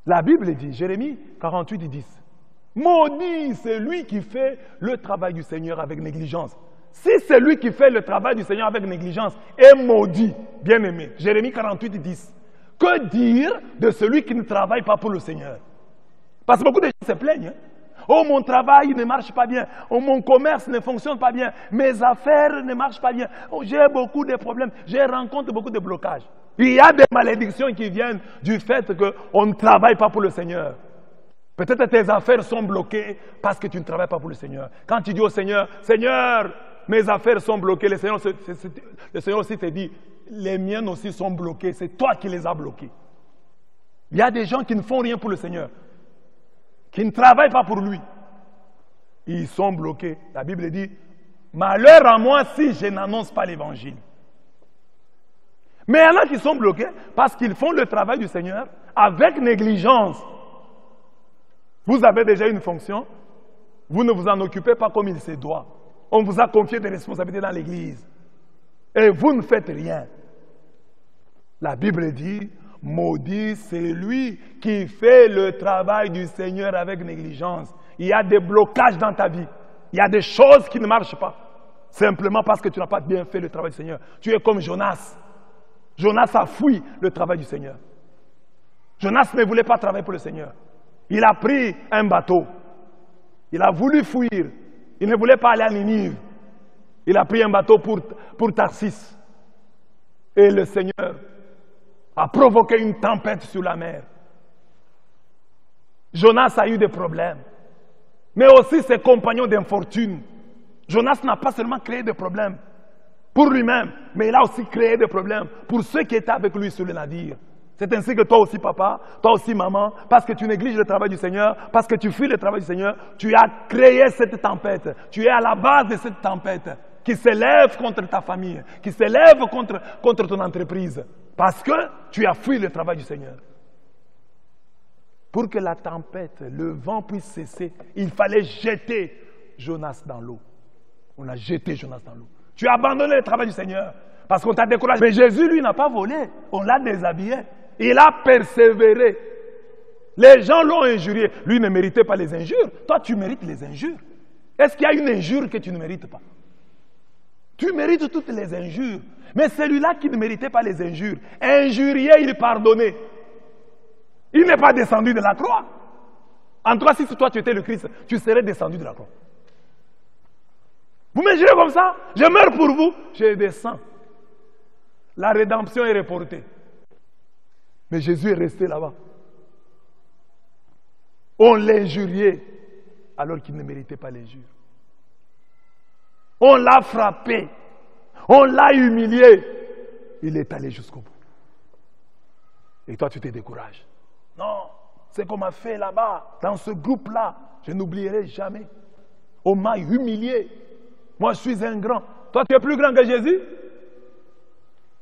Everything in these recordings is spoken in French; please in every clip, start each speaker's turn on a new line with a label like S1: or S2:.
S1: La Bible dit, Jérémie 48, 10, maudit c'est lui qui fait le travail du Seigneur avec négligence. Si c'est lui qui fait le travail du Seigneur avec négligence est maudit, bien-aimé, Jérémie 48, 10, que dire de celui qui ne travaille pas pour le Seigneur? Parce que beaucoup de gens se plaignent. Oh, mon travail ne marche pas bien. Oh, mon commerce ne fonctionne pas bien. Mes affaires ne marchent pas bien. Oh, j'ai beaucoup de problèmes. Je rencontre beaucoup de blocages. Il y a des malédictions qui viennent du fait qu'on ne travaille pas pour le Seigneur. Peut-être tes affaires sont bloquées parce que tu ne travailles pas pour le Seigneur. Quand tu dis au Seigneur, Seigneur, mes affaires sont bloquées, le Seigneur aussi te dit, les miennes aussi sont bloquées. C'est toi qui les as bloquées. Il y a des gens qui ne font rien pour le Seigneur, qui ne travaillent pas pour lui. Ils sont bloqués. La Bible dit, malheur à moi si je n'annonce pas l'évangile. Mais il y en a qui sont bloqués parce qu'ils font le travail du Seigneur avec négligence. Vous avez déjà une fonction, vous ne vous en occupez pas comme il se doit. On vous a confié des responsabilités dans l'église. Et vous ne faites rien. La Bible dit, maudit c'est lui qui fait le travail du Seigneur avec négligence. Il y a des blocages dans ta vie. Il y a des choses qui ne marchent pas. Simplement parce que tu n'as pas bien fait le travail du Seigneur. Tu es comme Jonas. Jonas a fui le travail du Seigneur. Jonas ne voulait pas travailler pour le Seigneur. Il a pris un bateau. Il a voulu fuir. Il ne voulait pas aller à Ninive. Il a pris un bateau pour Tarsis. Et le Seigneur a provoqué une tempête sur la mer. Jonas a eu des problèmes. Mais aussi ses compagnons d'infortune. Jonas n'a pas seulement créé des problèmes pour lui-même, mais il a aussi créé des problèmes pour ceux qui étaient avec lui sur le navire. C'est ainsi que toi aussi, papa, toi aussi, maman, parce que tu négliges le travail du Seigneur, parce que tu fuis le travail du Seigneur, tu as créé cette tempête. Tu es à la base de cette tempête qui s'élève contre ta famille, qui s'élève contre ton entreprise, parce que tu as fui le travail du Seigneur. Pour que la tempête, le vent puisse cesser, il fallait jeter Jonas dans l'eau. On a jeté Jonas dans l'eau. Tu as abandonné le travail du Seigneur parce qu'on t'a découragé. Mais Jésus, lui, n'a pas volé. On l'a déshabillé. Il a persévéré. Les gens l'ont injurié. Lui ne méritait pas les injures. Toi, tu mérites les injures. Est-ce qu'il y a une injure que tu ne mérites pas? Tu mérites toutes les injures. Mais celui-là qui ne méritait pas les injures, injurié, il pardonnait. Il n'est pas descendu de la croix. En toi, si toi tu étais le Christ, tu serais descendu de la croix. Vous me jurez comme ça? Je meurs pour vous, je descends. La rédemption est reportée. Mais Jésus est resté là-bas. On l'injuriait alors qu'il ne méritait pas l'injure. On l'a frappé. On l'a humilié. Il est allé jusqu'au bout. Et toi, tu te décourages. Non, c'est qu'on m'a fait là-bas, dans ce groupe-là. Je n'oublierai jamais. On m'a humilié. Moi, je suis un grand. Toi, tu es plus grand que Jésus?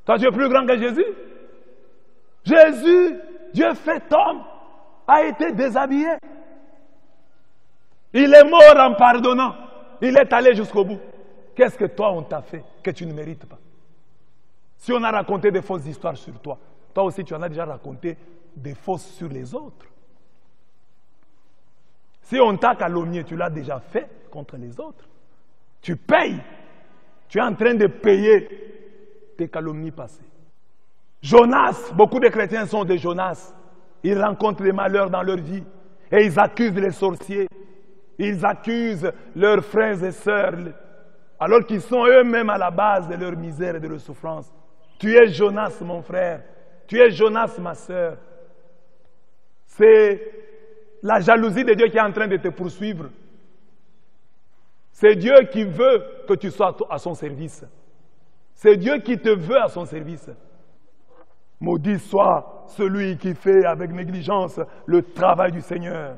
S1: Toi, tu es plus grand que Jésus? Jésus, Dieu fait homme, a été déshabillé. Il est mort en pardonnant. Il est allé jusqu'au bout. Qu'est-ce que toi, on t'a fait que tu ne mérites pas? Si on a raconté des fausses histoires sur toi, toi aussi, tu en as déjà raconté des fausses sur les autres. Si on t'a calomnié, tu l'as déjà fait contre les autres. Tu payes. Tu es en train de payer tes calomnies passées. Jonas, beaucoup de chrétiens sont des Jonas. Ils rencontrent des malheurs dans leur vie. Et ils accusent les sorciers. Ils accusent leurs frères et sœurs. Alors qu'ils sont eux-mêmes à la base de leur misère et de leur souffrance. Tu es Jonas, mon frère. Tu es Jonas, ma sœur. C'est la jalousie de Dieu qui est en train de te poursuivre. C'est Dieu qui veut que tu sois à son service. C'est Dieu qui te veut à son service. Maudit soit celui qui fait avec négligence le travail du Seigneur.